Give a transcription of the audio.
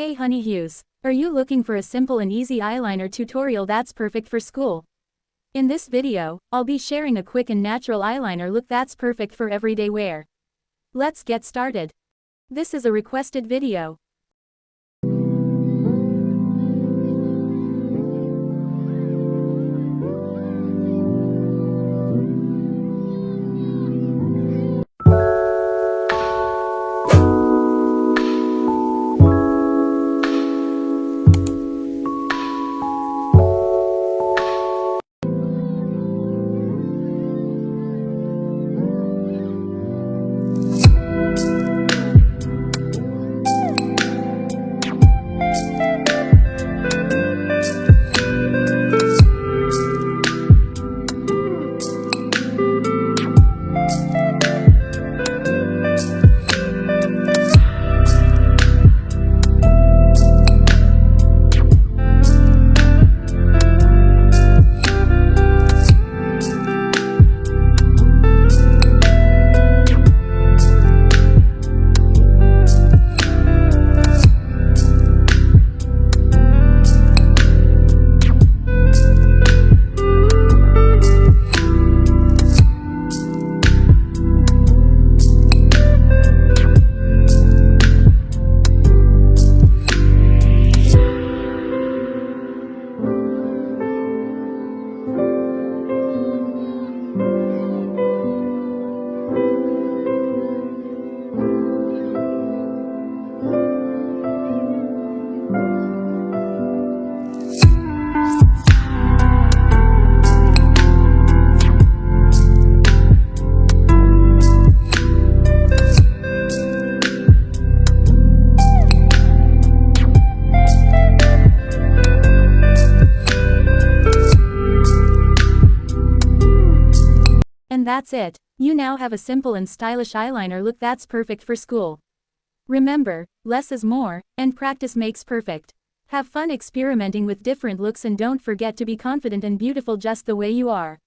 Hey honey hues, are you looking for a simple and easy eyeliner tutorial that's perfect for school? In this video, I'll be sharing a quick and natural eyeliner look that's perfect for everyday wear. Let's get started. This is a requested video. And that's it. You now have a simple and stylish eyeliner look that's perfect for school. Remember, less is more, and practice makes perfect. Have fun experimenting with different looks and don't forget to be confident and beautiful just the way you are.